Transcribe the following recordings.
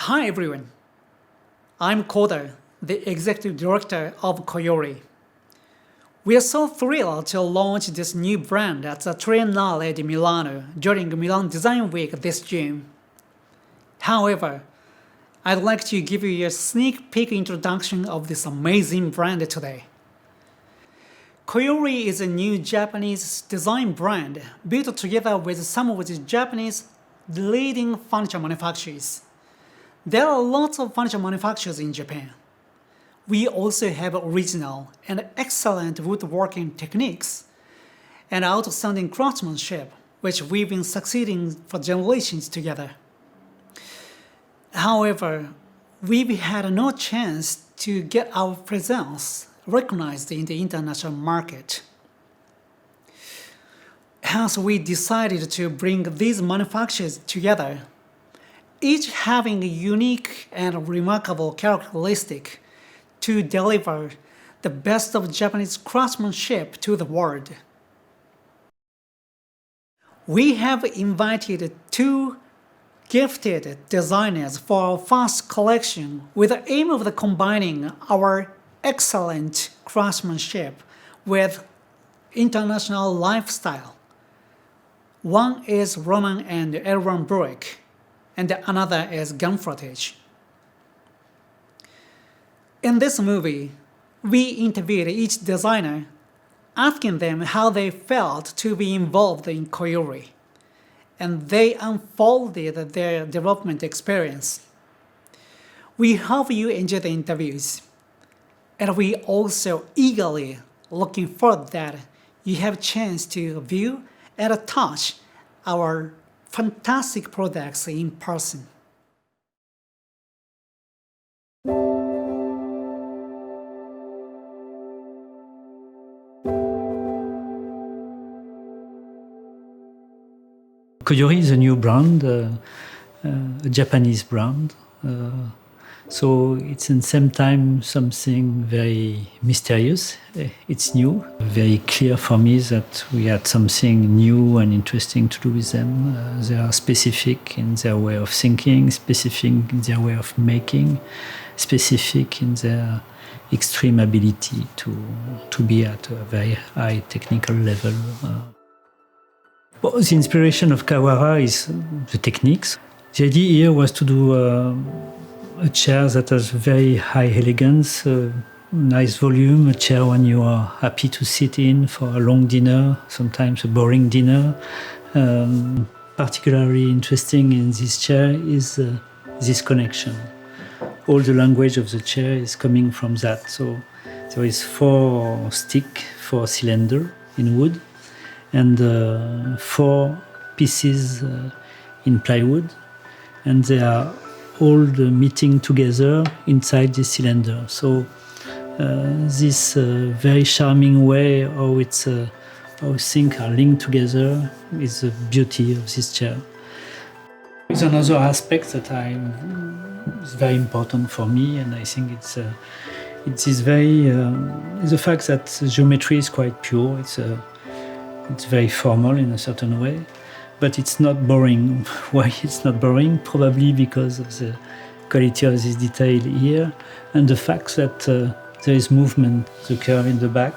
Hi everyone, I'm Koda, the Executive Director of KOYORI. We are so thrilled to launch this new brand at the Triennale di Milano during Milan Design Week this June. However, I'd like to give you a sneak peek introduction of this amazing brand today. KOYORI is a new Japanese design brand built together with some of the Japanese leading furniture manufacturers. There are lots of furniture manufacturers in Japan. We also have original and excellent woodworking techniques and outstanding craftsmanship, which we've been succeeding for generations together. However, we've had no chance to get our presence recognized in the international market. Hence, we decided to bring these manufacturers together, each having a unique and remarkable characteristic to deliver the best of Japanese craftsmanship to the world. We have invited two gifted designers for our first collection with the aim of combining our excellent craftsmanship with international lifestyle. One is Ronan and Bouroullec, and another is GamFratesi. In this movie, we interviewed each designer, asking them how they felt to be involved in KOYORI, and they unfolded their development experience. We hope you enjoy the interviews, and we also eagerly looking forward that you have a chance to view and touch our fantastic products in person. KOYORI is a new brand, a Japanese brand. So it's in the same time something very mysterious. It's new. Very clear for me that we had something new and interesting to do with them. They are specific in their way of thinking, specific in their way of making, specific in their extreme ability to be at a very high technical level. Well, the inspiration of Kawara is the techniques. The idea here was to do a chair that has very high elegance, nice volume, a chair when you are happy to sit in for a long dinner, sometimes a boring dinner. Particularly interesting in this chair is this connection. All the language of the chair is coming from that. So there is 4 stick, 4 cylinder in wood, and 4 pieces in plywood, and they are all meeting together inside this cylinder. So this very charming way how things are linked together is the beauty of this chair. It's another aspect that is very important for me, and I think it is the fact that the geometry is quite pure. It's very formal in a certain way, but it's not boring. Why it's not boring? Probably because of the quality of this detail here and the fact that there is movement, the curve in the back,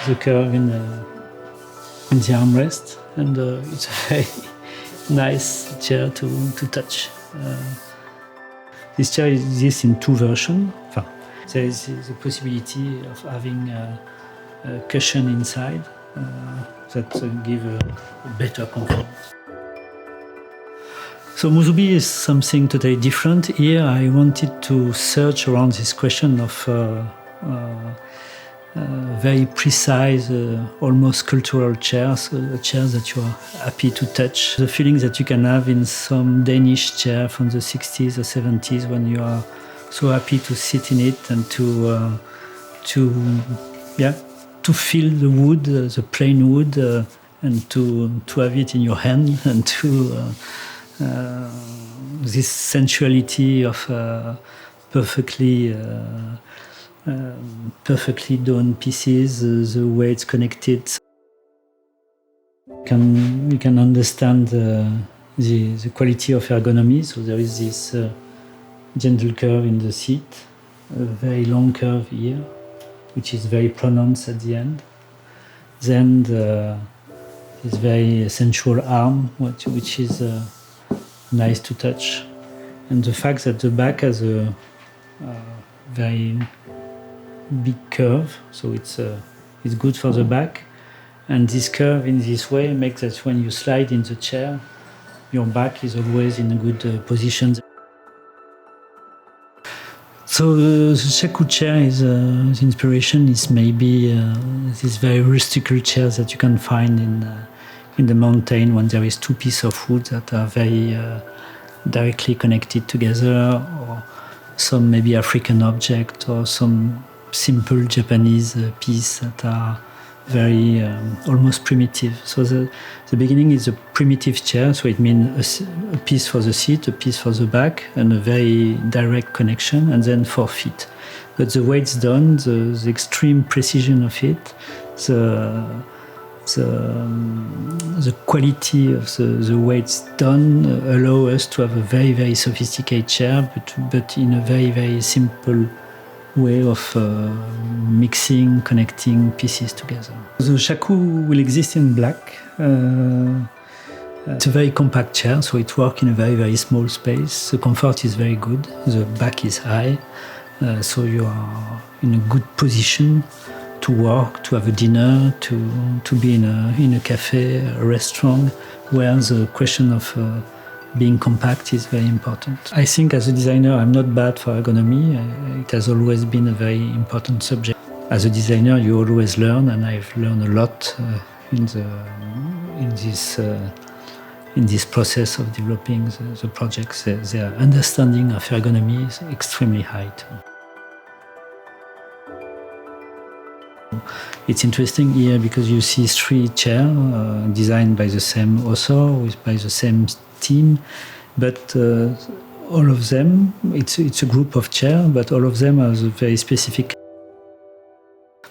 the curve in the armrest, and it's a very nice chair to touch. This chair exists in 2 versions. There is the possibility of having a cushion inside that give a better comfort. So Musubi is something totally different. Here I wanted to search around this question of very precise, almost cultural chairs, chairs that you are happy to touch. The feeling that you can have in some Danish chair from the 60s or 70s when you are so happy to sit in it and to feel the wood, the plain wood, and to have it in your hand, and to this sensuality of perfectly done pieces, the way it's connected. You can understand the quality of ergonomy. So there is this gentle curve in the seat, a very long curve here, which is very pronounced at the end. Then this very sensual arm, which is nice to touch. And the fact that the back has a very big curve, so it's good for the back. And this curve in this way makes that when you slide in the chair, your back is always in a good position. So the Shaku chair is the inspiration is maybe these very rustical chairs that you can find in the mountain when there is two pieces of wood that are very directly connected together, or some maybe African object, or some simple Japanese piece that are very almost primitive. So the beginning is a primitive chair, so it means a piece for the seat, a piece for the back, and a very direct connection, and then 4 feet. But the way it's done, the extreme precision of it, the quality of the way it's done allow us to have a very, very sophisticated chair, but in a very, very simple way of mixing, connecting pieces together. The Shaku will exist in black. It's a very compact chair, so it works in a very, very small space. The comfort is very good. The back is high, so you are in a good position to work, to have a dinner, to be in a cafe, a restaurant, where the question of being compact is very important. I think as a designer, I'm not bad for ergonomy. It has always been a very important subject. As a designer, you always learn, and I've learned a lot in this process of developing the projects. Their understanding of ergonomy is extremely high too. It's interesting here because you see 3 chairs designed by the same author, by the same team, but all of them, it's a group of chairs, but all of them are very specific.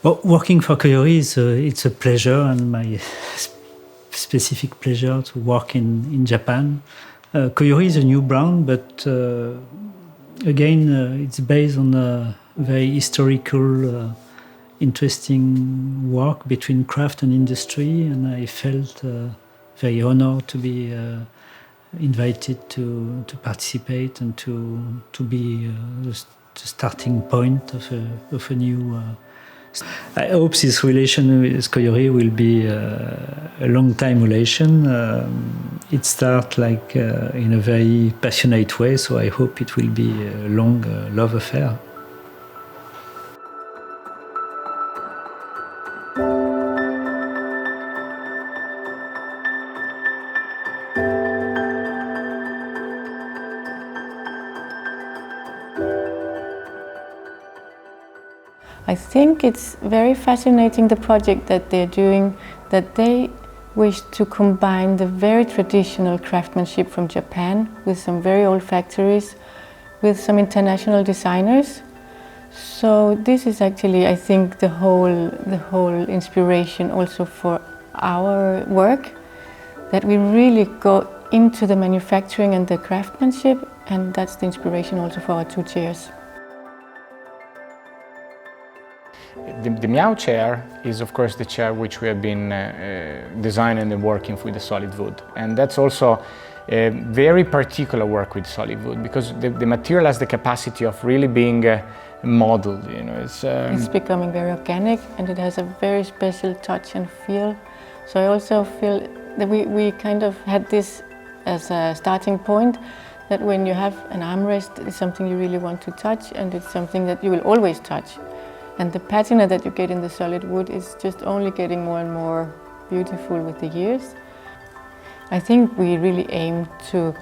Well, working for KOYORI it's a pleasure, and my specific pleasure to work in Japan. KOYORI is a new brand, but again, it's based on a very historical interesting work between craft and industry, and I felt very honored to be invited to participate and to be the starting point of a new. I hope this relation with KOYORI will be a long time relation. It starts like in a very passionate way, so I hope it will be a long love affair. I think it's very fascinating, the project that they're doing, that they wish to combine the very traditional craftsmanship from Japan with some very old factories, with some international designers. So this is actually, I think, the whole inspiration also for our work, that we really go into the manufacturing and the craftsmanship, and that's the inspiration also for our 2 chairs. The Meow chair is, of course, the chair which we have been designing and working with the solid wood. And that's also a very particular work with solid wood, because the material has the capacity of really being modeled. You know, it's becoming very organic, and it has a very special touch and feel. So I also feel that we kind of had this as a starting point, that when you have an armrest, it's something you really want to touch, and it's something that you will always touch. And the patina that you get in the solid wood is just only getting more and more beautiful with the years. I think we really aim to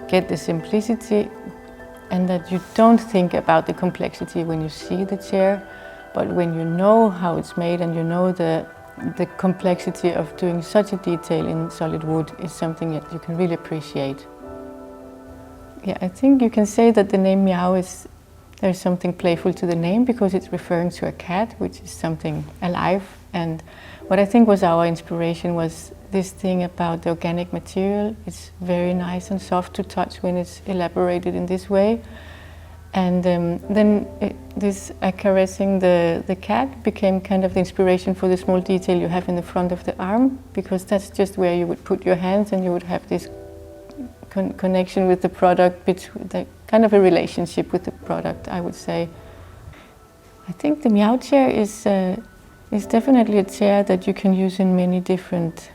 get the simplicity, and that you don't think about the complexity when you see the chair, but when you know how it's made and you know the complexity of doing such a detail in solid wood is something that you can really appreciate. Yeah, I think you can say that the name Meow is, there's something playful to the name, because it's referring to a cat, which is something alive And what I think was our inspiration was this thing about the organic material. It's very nice and soft to touch when it's elaborated in this way. And this caressing the cat became kind of the inspiration for the small detail you have in the front of the arm, because that's just where you would put your hands and you would have this connection with the product, the kind of a relationship with the product, I would say. I think the Meow chair is definitely a chair that you can use in many different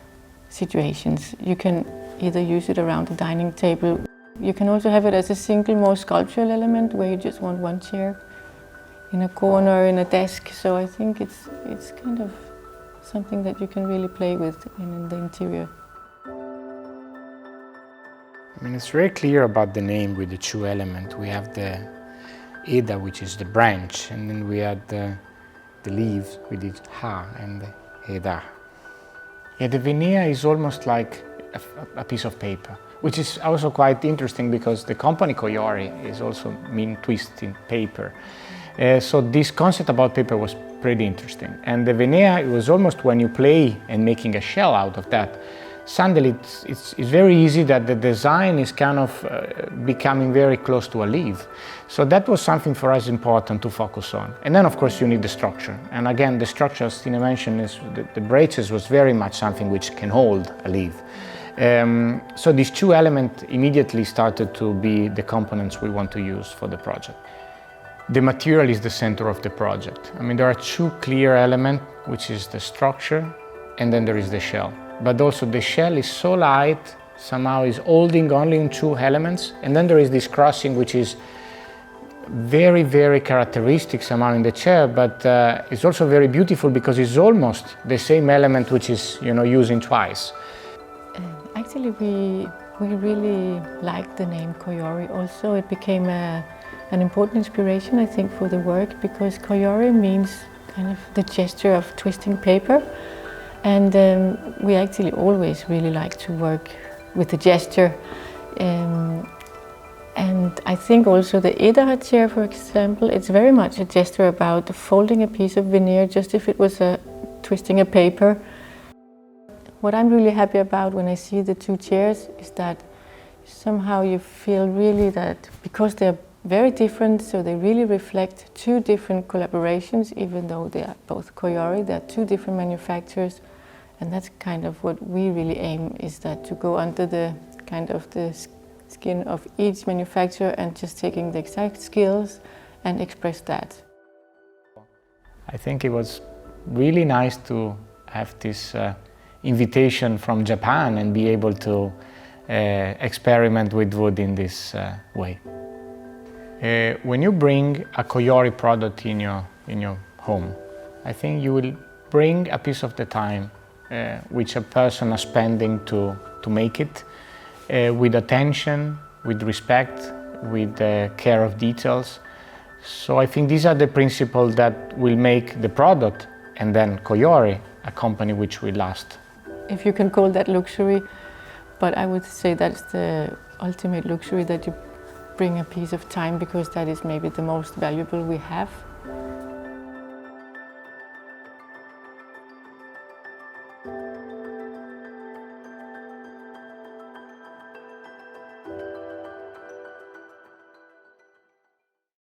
situations. You can either use it around the dining table. You can also have it as a single, more sculptural element where you just want one chair in a corner, in a desk. So I think it's kind of something that you can really play with in the interior. I mean, it's very clear about the name with the two elements. We have the Eda, which is the branch, and then we had the leaves with the Ha and the Eda. Yeah, the veneer is almost like a piece of paper, which is also quite interesting because the company KOYORI is also mean twisting paper. So this concept about paper was pretty interesting. And the veneer, it was almost when you play and making a shell out of that, suddenly it's very easy that the design is kind of becoming very close to a leaf. So that was something for us important to focus on. And then of course you need the structure. And again, the structure, as Tina mentioned, is the braces was very much something which can hold a leaf. So these two elements immediately started to be the components we want to use for the project. The material is the center of the project. I mean, there are two clear elements, which is the structure and then there is the shell. But also the shell is so light, somehow is holding only in two elements. And then there is this crossing, which is very, very characteristic somehow in the chair, but it's also very beautiful because it's almost the same element which is, using twice. Actually, we really liked the name KOYORI. Also, it became an important inspiration, I think, for the work, because KOYORI means kind of the gesture of twisting paper. And we actually always really like to work with the gesture. And I think also the Eda chair, for example, it's very much a gesture about folding a piece of veneer, just if it was twisting a paper. What I'm really happy about when I see the two chairs is that somehow you feel really that because they're very different, so they really reflect two different collaborations, even though they are both KOYORI, they're two different manufacturers. And that's kind of what we really aim, is that to go under the kind of the skin of each manufacturer and just taking the exact skills and express that. I think it was really nice to have this invitation from Japan and be able to experiment with wood in this way. When you bring a KOYORI product in your home, I think you will bring a piece of the time which a person is spending to make it, with attention, with respect, with care of details. So I think these are the principles that will make the product and then KOYORI a company which will last. If you can call that luxury, but I would say that's the ultimate luxury, that you bring a piece of time, because that is maybe the most valuable we have.